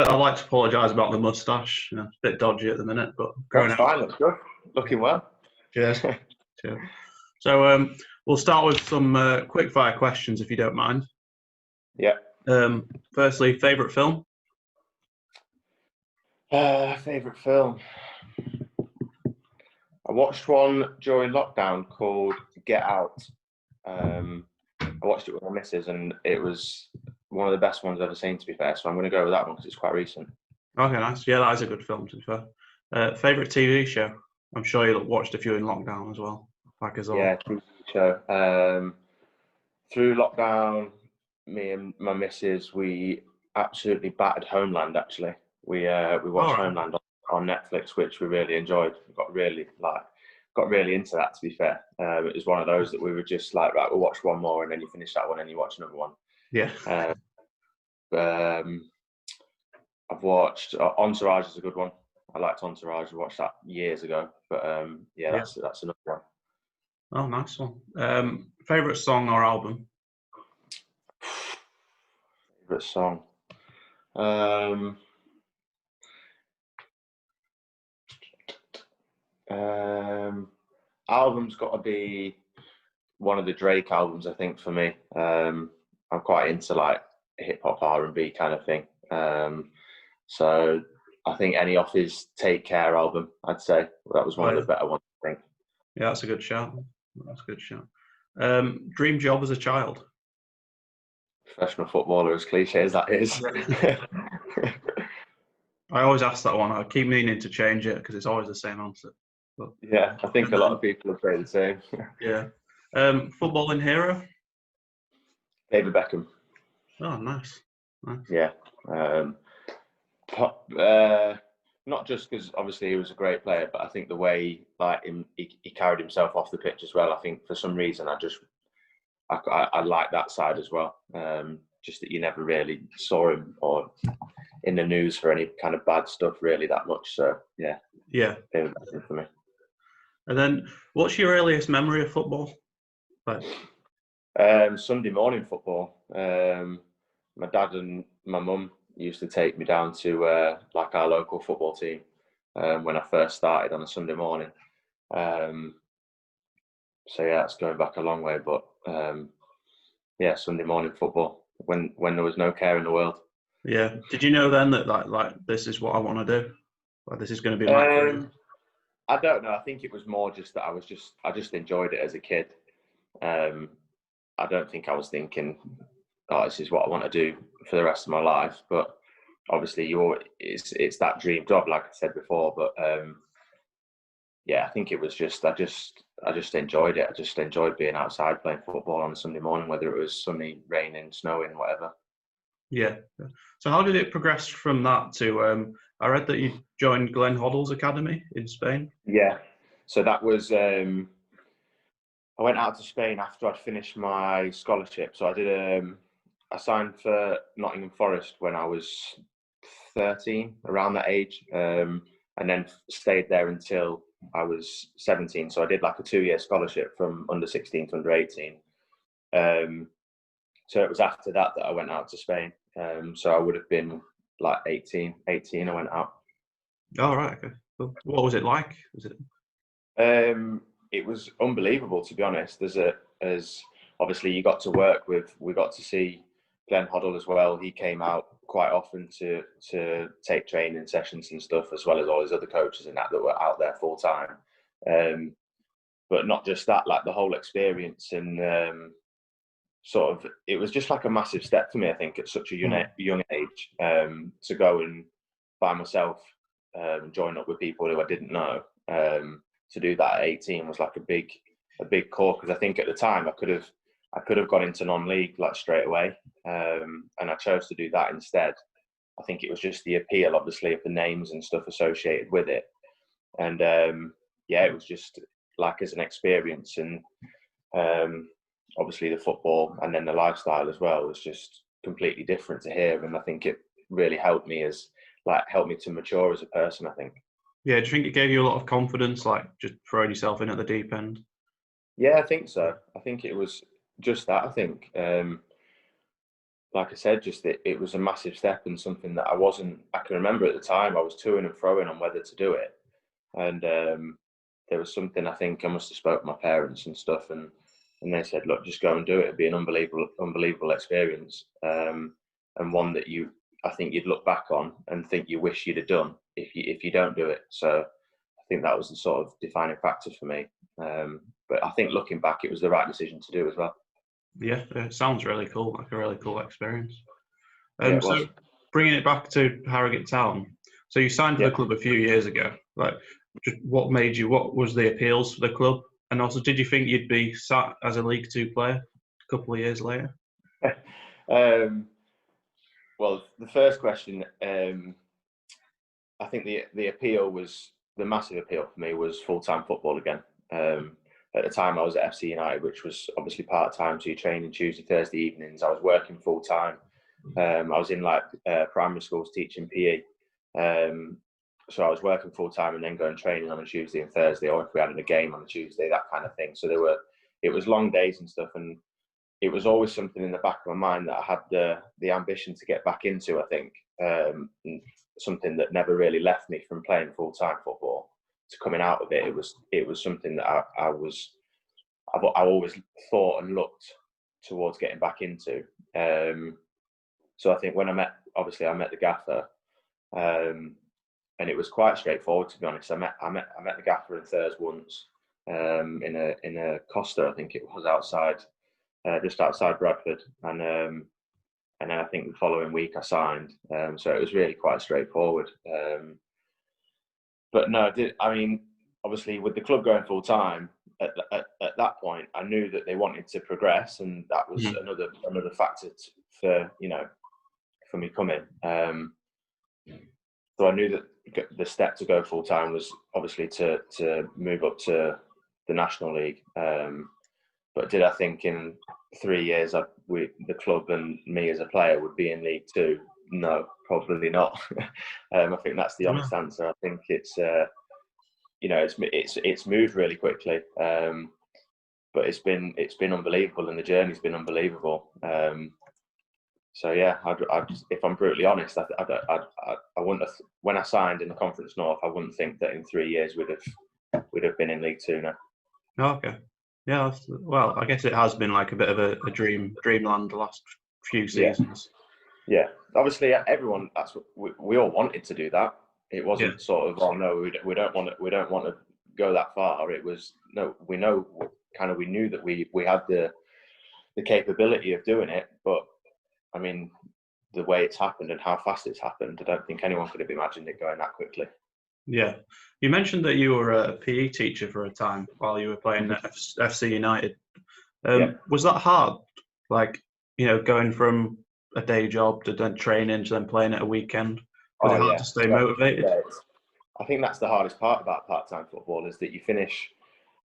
I'd like to apologise about the moustache. It's a bit dodgy at the minute, but growing That's out. fine. Looks good. Looking well. Cheers. Cheers. So we'll start with some quickfire questions, if you don't mind. Yeah. Firstly, favourite film? Favourite film? I watched one during lockdown called Get Out. I watched it with my missus, and it was one of the best ones I've ever seen, to be fair. So I'm going to go with that one because it's quite recent. Okay, nice. Yeah, that is a good film, to be fair. Favourite TV show? I'm sure you watched a few in lockdown as well. Yeah, TV show. Through lockdown, me and my missus, we absolutely battered Homeland. Actually, we watched Homeland on Netflix, which we really enjoyed. We got really into that. To be fair, it was one of those that we were just like, right, we'll watch one more, and then you finish that one, and you watch another one. Yeah. I've watched Entourage is a good one. I liked Entourage. I watched that years ago, but that's another one. Oh, nice one. Favourite song or album? Favourite song? Album's got to be one of the Drake albums, I think, for me. I'm quite into like hip hop, R&B kind of thing. So I think any off his Take Care album, I'd say that was one of the better ones, I think. Yeah, that's a good shout. Dream job as a child? Professional footballer, as cliche as that is. I always ask that one. I keep meaning to change it because it's always the same answer. But, yeah, I think a lot of people would say the same. Yeah. Footballing hero? David Beckham. Oh, nice. Yeah. Not just because obviously he was a great player, but I think the way he carried himself off the pitch as well. I think for some reason I like that side as well. Just that you never really saw him or in the news for any kind of bad stuff really that much. So yeah. David Beckham for me. And then, what's your earliest memory of football? Sunday morning football. My dad and my mum used to take me down to like our local football team when I first started on a Sunday morning. So yeah, it's going back a long way, but Sunday morning football when there was no care in the world. Yeah. Did you know then that like this is what I want to do? Like this is going to be my career? I don't know. I think it was more just that I just enjoyed it as a kid. I don't think I was thinking, oh, this is what I want to do for the rest of my life. But obviously, it's that dream job, like I said before. But I think it was just I just enjoyed it. I just enjoyed being outside playing football on a Sunday morning, whether it was sunny, raining, snowing, whatever. Yeah. So how did it progress from that to? I read that you joined Glenn Hoddle's academy in Spain. Yeah. So that was. I went out to Spain after I'd finished my scholarship. So I did. I signed for Nottingham Forest when I was 13, around that age, and then stayed there until I was 17. So I did like a 2-year scholarship from under 16 to under 18. So it was after that I went out to Spain. So I would have been like 18 I went out. Oh, right. Okay. What was it like? It was unbelievable, to be honest. As obviously we got to see Glenn Hoddle as well. He came out quite often to take training sessions and stuff, as well as all his other coaches and that were out there full time. But not just that, like the whole experience and it was just like a massive step for me, I think, at such a young age, to go and by myself join up with people who I didn't know. To do that at 18 was like a big call, because I think at the time I could have gone into non-league like straight away, and I chose to do that instead. I think it was just the appeal, obviously, of the names and stuff associated with it, and it was just like as an experience, and obviously the football and then the lifestyle as well was just completely different to here, and I think it really helped me to mature as a person, I think. Yeah, do you think it gave you a lot of confidence, like just throwing yourself in at the deep end? Yeah, I think so. I think it was just that. I think like I said, just it was a massive step and something that I can remember at the time, I was toing and froing on whether to do it. And there was something, I think I must have spoke to my parents and stuff, and they said, look, just go and do it. It'd be an unbelievable experience, and one that I think you'd look back on and think you wish you'd have done if you don't do it. So I think that was the sort of defining factor for me. But I think looking back, it was the right decision to do as well. Yeah, it sounds really cool, like a really cool experience. Yeah, it So was. bringing it back to Harrogate Town, so you signed for the club a few years ago. Like, just what was the appeals for the club? And also, did you think you'd be sat as a League Two player a couple of years later? Well, the first question, I think the massive appeal for me was full-time football again. At the time I was at FC United, which was obviously part-time, so you're training Tuesday, Thursday evenings. I was working full-time. I was in primary schools teaching PE. So I was working full-time and then going training on a Tuesday and Thursday, or if we had a game on a Tuesday, that kind of thing. So it was long days and stuff, and it was always something in the back of my mind that I had the ambition to get back into, I think. Something that never really left me from playing full-time football to coming out of it. It was something that I always thought and looked towards getting back into. So I think when I met the gaffer, and it was quite straightforward, to be honest. I met the gaffer in Thurs once, in a Costa, I think it was, outside, just outside Bradford, and then I think the following week I signed. So it was really quite straightforward. But no, obviously with the club going full time at that point, I knew that they wanted to progress, and that was another factor for me coming. So I knew that the step to go full time was obviously to move up to the National League. But did I think in 3 years the club and me as a player would be in League Two? No, probably not. I think that's the honest answer. I think it's moved really quickly, but it's been unbelievable, and the journey's been unbelievable. So yeah, if I'm brutally honest, I wouldn't have, when I signed in the Conference North, I wouldn't think that in 3 years we'd have been in League Two now. Okay. Yeah, well, I guess it has been like a bit of a dreamland the last few seasons. Yeah. Obviously, everyone. That's what we all wanted to do that. It wasn't sort of, oh no, we don't want to go that far. It was no, we knew that we had the capability of doing it, but I mean, the way it's happened and how fast it's happened, I don't think anyone could have imagined it going that quickly. Yeah. You mentioned that you were a PE teacher for a time while you were playing at FC United. Was that hard? Like, going from a day job to then training to then playing at a weekend? Was it hard to stay motivated? Yeah, I think that's the hardest part about part-time football, is that you finish,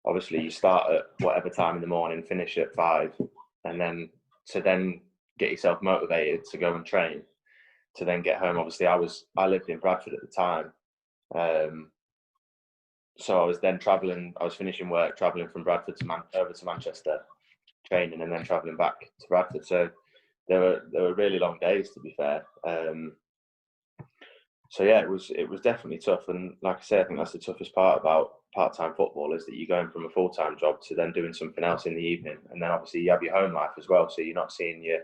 obviously you start at whatever time in the morning, finish at 5, and then to get yourself motivated to go and train, to then get home. Obviously I lived in Bradford at the time. So I was then travelling, I was finishing work, travelling from Bradford over to Manchester, training, and then travelling back to Bradford. So there were really long days, to be fair. So yeah, it was definitely tough. And like I say, I think that's the toughest part about part-time football, is that you're going from a full-time job to then doing something else in the evening. And then obviously you have your home life as well. So you're not seeing your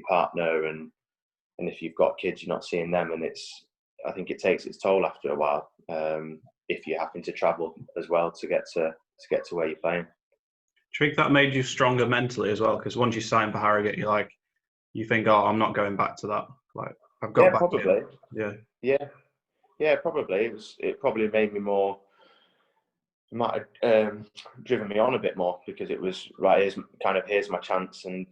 partner, and if you've got kids, you're not seeing them. And I think it takes its toll after a while, if you're having to travel as well to get to where you're playing. Do you think that made you stronger mentally as well? Because once you sign for Harrogate, you think, oh, I'm not going back to that. Like, I've got back probably. to it. Yeah, probably. It probably made me more. It might have driven me on a bit more, because it was right. Here's my chance, and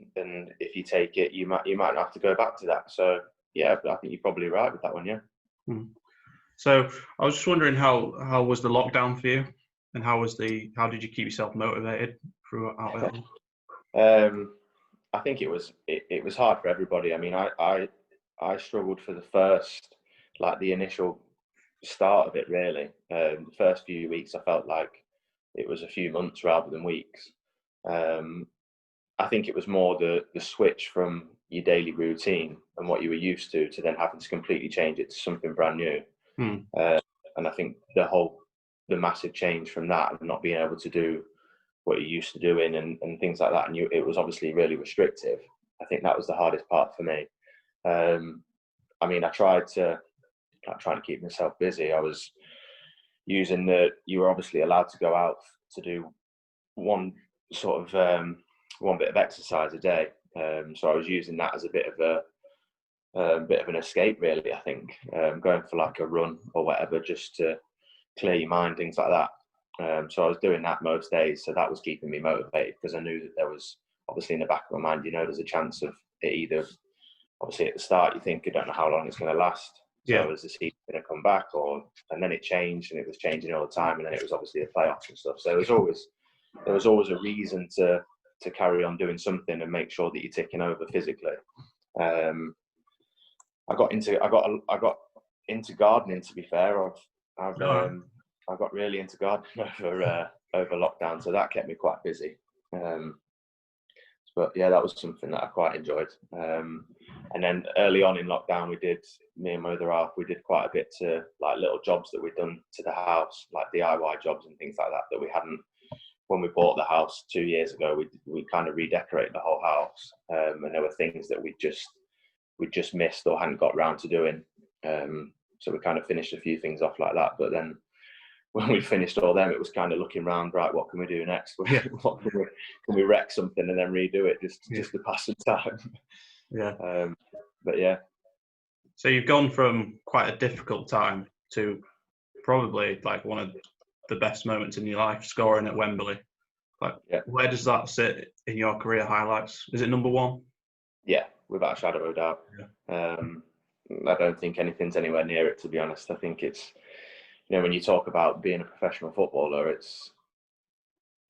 if you take it, you might not have to go back to that. So yeah, I think you're probably right with that one. Yeah. So I was just wondering, how was the lockdown for you, and how did you keep yourself motivated throughout it all? I think it was hard for everybody. I mean, I struggled for the first, the initial start of it, really. The first few weeks, I felt like it was a few months rather than weeks. I think it was more the switch from your daily routine and what you were used to then having to completely change it to something brand new. And I think the massive change from that and not being able to do what you're used to doing and things like that, and it was obviously really restrictive. I think that was the hardest part for me. I mean, I tried to keep myself busy. I was using you were obviously allowed to go out to do one bit of exercise a day. So I was using that as a bit of an escape, really. I think going for like a run or whatever, just to clear your mind, things like that. So I was doing that most days. So that was keeping me motivated, because I knew that there was obviously in the back of my mind, there's a chance of it either. Obviously, at the start, you think, I don't know how long it's going to last. So is the season going to come back? And then it changed, and it was changing all the time. And then it was obviously the playoffs and stuff. So there was always a reason to carry on doing something and make sure that you're ticking over physically. I got into gardening. To be fair, I got really into gardening over lockdown, so that kept me quite busy. But yeah, that was something that I quite enjoyed. And then early on in lockdown, me and my other half, we did quite a bit to like little jobs that we'd done to the house, like DIY jobs and things like that we hadn't. When we bought the house 2 years ago, we kind of redecorated the whole house, and there were things that we just missed or hadn't got around to doing. So we kind of finished a few things off like that. But then when we finished all them, it was kind of looking around, right, what can we do next? Can we wreck something and then redo it just to pass some time? Yeah. But yeah. So you've gone from quite a difficult time to probably like one of the best moments in your life, scoring at Wembley. Where does that sit in your career highlights? Is it number one? Yeah, without a shadow of a doubt. Yeah. I don't think anything's anywhere near it, to be honest. I think it's, when you talk about being a professional footballer, it's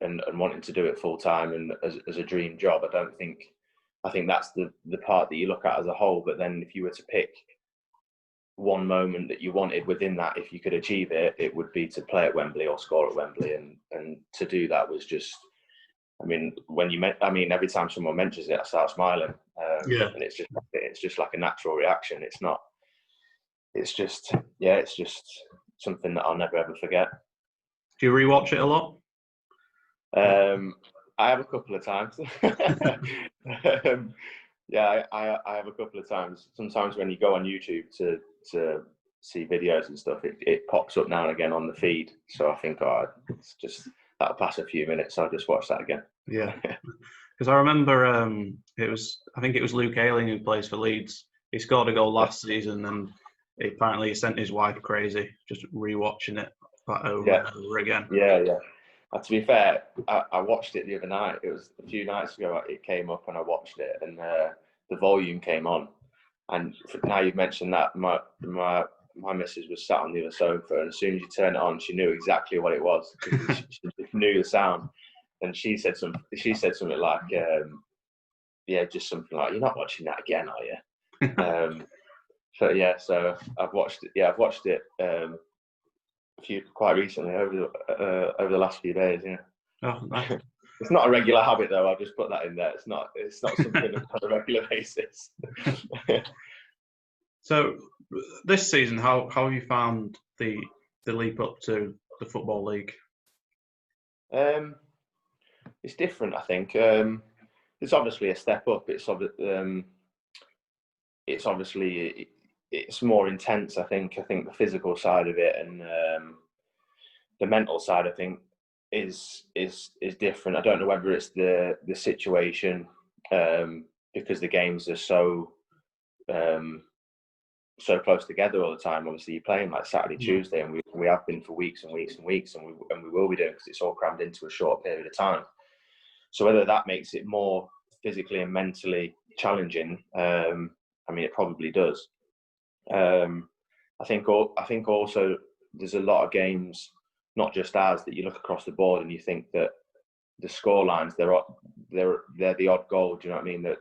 and wanting to do it full time and as a dream job. I think that's the part that you look at as a whole. But then if you were to pick one moment that you wanted within that, if you could achieve it, it would be to play at Wembley or score at Wembley. And to do that was just, every time someone mentions it, I start smiling. And it's just like a natural reaction. It's just something that I'll never ever forget. Do you rewatch it a lot? I have a couple of times. Yeah, I have a couple of times. Sometimes when you go on YouTube to see videos and stuff, it pops up now and again on the feed. So I think, it's just that'll pass a few minutes. So I'll just watch that again. Yeah, because I remember I think it was Luke Ayling who plays for Leeds. He scored a goal last season, and apparently he sent his wife crazy just rewatching it over and over again. Yeah. To be fair, I watched it the other night. It was a few nights ago. It came up and I watched it, and the volume came on. And now you've mentioned that, my missus was sat on the other sofa, and as soon as you turn it on, she knew exactly what it was. She knew the sound, and she said something like, just something like, "You're not watching that again, are you?" So I've watched it. Yeah, I've watched it. Quite recently over the last few days. Yeah. Oh, nice. It's not a regular habit though. I'll just put that in there. It's not something on a regular basis. So this season, how have you found the leap up to the Football League? It's different, I think. It's obviously a step up. It's obviously it's more intense. I think the physical side of it and the mental side, I think, is different. I don't know whether it's the situation, because the games are so close together all the time. Obviously, you're playing like Saturday, Tuesday, and we have been for weeks and weeks and weeks, and we will be doing, because it's all crammed into a short period of time. So whether that makes it more physically and mentally challenging, it probably does. I think also there's a lot of games, not just ours, that you look across the board and you think that the score lines, they're the odd goal. Do you know what I mean? That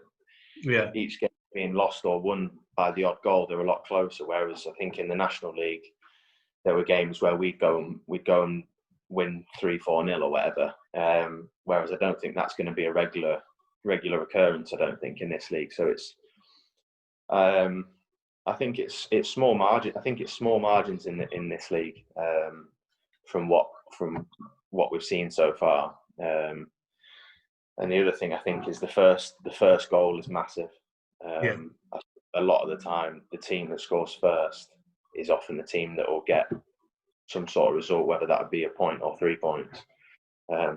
each game being lost or won by the odd goal, they're a lot closer. Whereas I think in the National League, there were games where we'd go and win 3-4-0 or whatever. Whereas I don't think that's going to be a regular occurrence. I don't think in this league. So I think it's small margin. I think it's small margins in this league, from what we've seen so far. And the other thing I think is the first goal is massive. A lot of the time, the team that scores first is often the team that will get some sort of result, whether that would be a point or 3 points.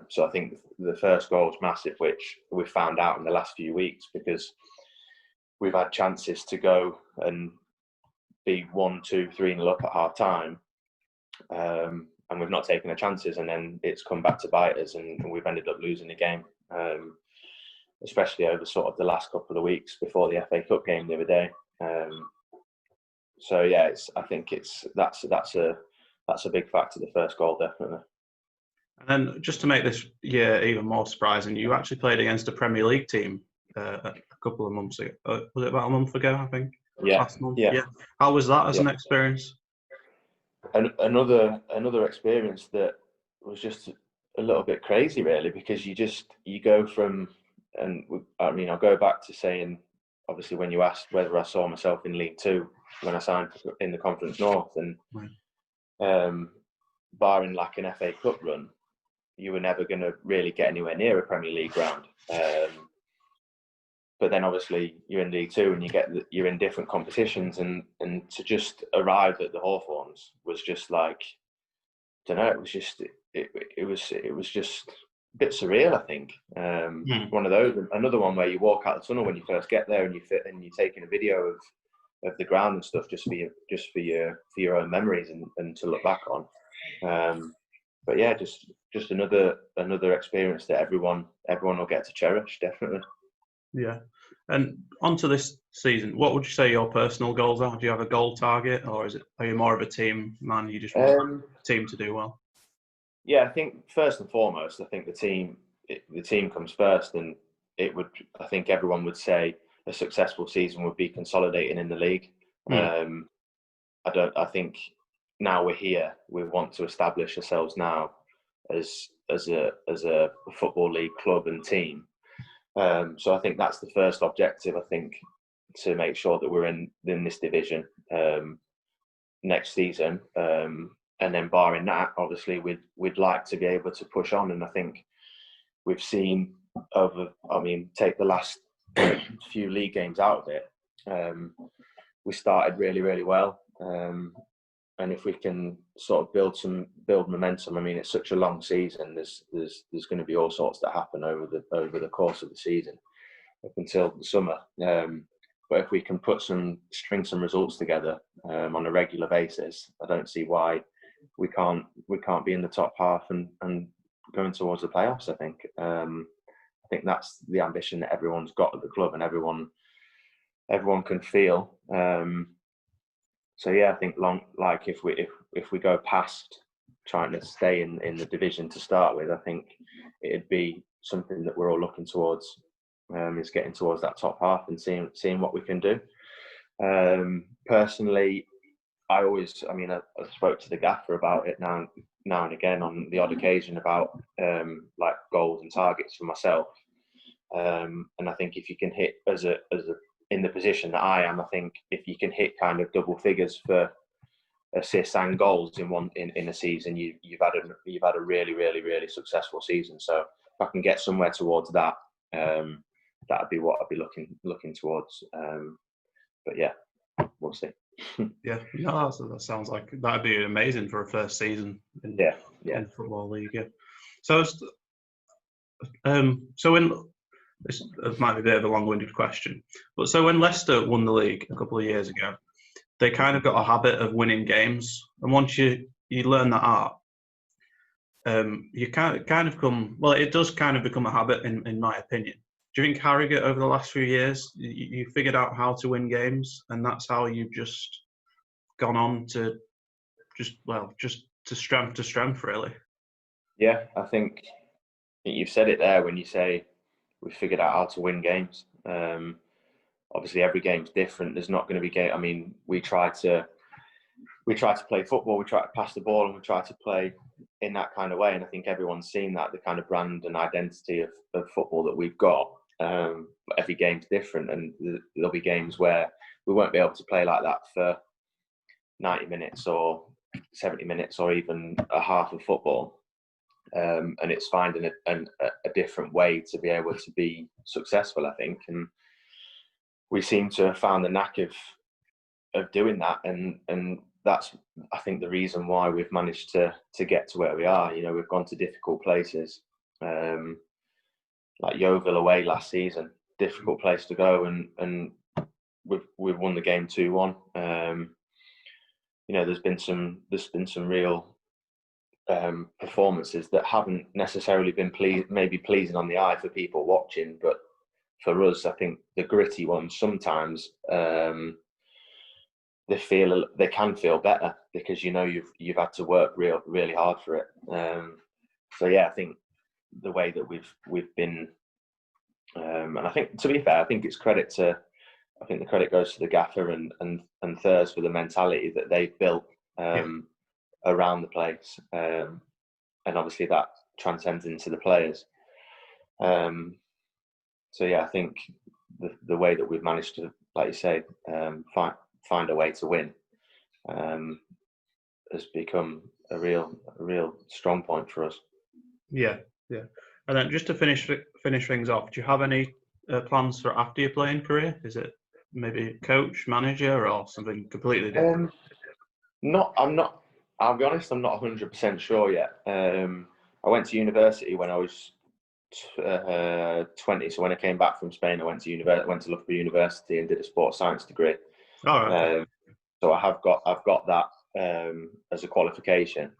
So I think the first goal is massive, which we've found out in the last few weeks, because we've had chances to go and be 1, 2, 3-0 up at half time, and we've not taken the chances, and then it's come back to bite us, and we've ended up losing the game, especially over sort of the last couple of weeks before the FA Cup game the other day. So yeah, I think that's a big factor, the first goal, definitely. And then just to make this year even more surprising, you actually played against a Premier League team a couple of months ago. Was it about a month ago, I think? Yeah. Last month? Yeah. How was that as an experience? Another experience that was just a little bit crazy, really, because you go from, and I mean, I'll go back to saying, obviously, when you asked whether I saw myself in League Two when I signed in the Conference North, and barring like an FA Cup run, you were never going to really get anywhere near a Premier League ground. But then obviously you're in League Two and you're in different competitions, and to just arrive at the Hawthorns was just like, I don't know, it was just it was just a bit surreal, I think. One of those, another one where you walk out the tunnel when you first get there, and you're taking a video of the ground and stuff, just for your own memories and to look back on. But yeah, just another experience that everyone will get to cherish, definitely. Yeah. And onto this season, what would you say your personal goals are? Do you have a goal target, or are you more of a team man? You just want the team to do well? Yeah, I think first and foremost, I think the team comes first, and I think everyone would say a successful season would be consolidating in the league. I think now we're here, we want to establish ourselves now as a football league club and team. So I think that's the first objective, I think, to make sure that we're in this division next season. And then barring that, obviously, we'd like to be able to push on. And I think we've seen take the last few league games out of it. We started really, really well. And if we can sort of build momentum, I mean, it's such a long season. There's going to be all sorts that happen over the course of the season up until the summer. But if we can string some results together on a regular basis, I don't see why we can't be in the top half and going towards the playoffs. I think that's the ambition that everyone's got at the club, and everyone can feel. So yeah, I think if we go past trying to stay in the division to start with, I think it'd be something that we're all looking towards, is getting towards that top half and seeing what we can do. Personally, I spoke to the gaffer about it now and again on the odd occasion about like goals and targets for myself. And I think if you can hit in the position that I am, I think if you can hit kind of double figures for assists and goals in a season, you've had a really, really, really successful season. So if I can get somewhere towards that, that'd be what I'd be looking towards. But yeah, we'll see. Yeah, no, that sounds like that'd be amazing for a first season in the Football League. Yeah. So this might be a bit of a long-winded question, but so when Leicester won the league a couple of years ago, they kind of got a habit of winning games, and once you learn that art, you it does kind of become a habit, in my opinion. Do you think Harrogate over the last few years, you figured out how to win games, and that's how you've just gone on to just strength to strength, really? Yeah, I think you've said it there when you say we figured out how to win games. Obviously, every game's different. There's not going to be game. I mean, we try to play football. We try to pass the ball, and we try to play in that kind of way. And I think everyone's seen that, the kind of brand and identity of football that we've got. Every game's different, and there'll be games where we won't be able to play like that for 90 minutes or 70 minutes or even a half of football. And it's finding a different way to be able to be successful, I think. And we seem to have found the knack of doing that, and that's, I think, the reason why we've managed to get to where we are. You know, we've gone to difficult places, like Yeovil away last season, difficult place to go, and we've won the game 2-1. You know, there's been some real performances that haven't necessarily been maybe pleasing on the eye for people watching, but for us, I think the gritty ones sometimes they can feel better because, you know, you've had to work really hard for it. So yeah, I think the way that we've been, and I think, to be fair, I think the credit goes to the gaffer and Thurs for the mentality that they've built around the place, and obviously that transcends into the players. So yeah, I think the way that we've managed to, like you say, find a way to win has become a real strong point for us. Yeah. And then just to finish things off, do you have any plans for after your playing career? Is it maybe coach, manager, or something completely different? I'll be honest, I'm not 100% sure yet. I went to university when I was 20. So when I came back from Spain, I went to Loughborough University and did a sports science degree. Oh, right. So I've got that as a qualification.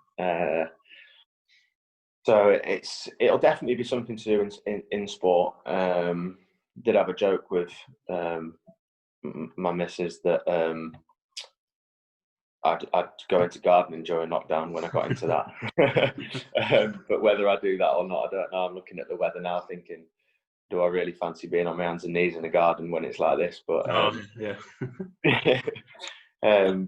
So it'll definitely be something to do in sport. Did have a joke with my missus that I'd go into gardening during lockdown when I got into that. But whether I do that or not, I don't know. I'm looking at the weather now thinking, do I really fancy being on my hands and knees in the garden when it's like this? But yeah.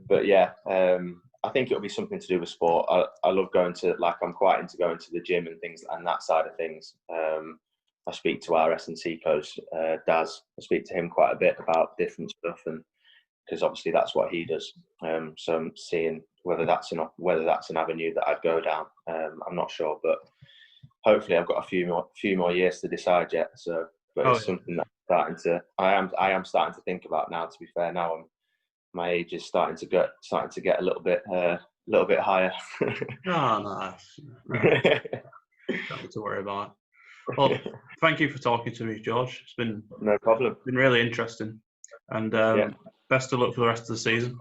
but yeah, I think it'll be something to do with sport. I love going to, I'm quite into going to the gym and things, and that side of things. I speak to our S&C coach, Daz. I speak to him quite a bit about different stuff, and because obviously that's what he does. So I'm seeing whether that's an avenue that I'd go down. I'm not sure, but hopefully I've got a few more years to decide yet. So, but it's something that I am starting to think about now. To be fair, now my age is starting to get a little bit higher. Oh, nice. Right. Nothing to worry about. Well, thank you for talking to me, George. It's been no problem. Been really interesting, and best of luck for the rest of the season.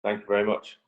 Thank you very much.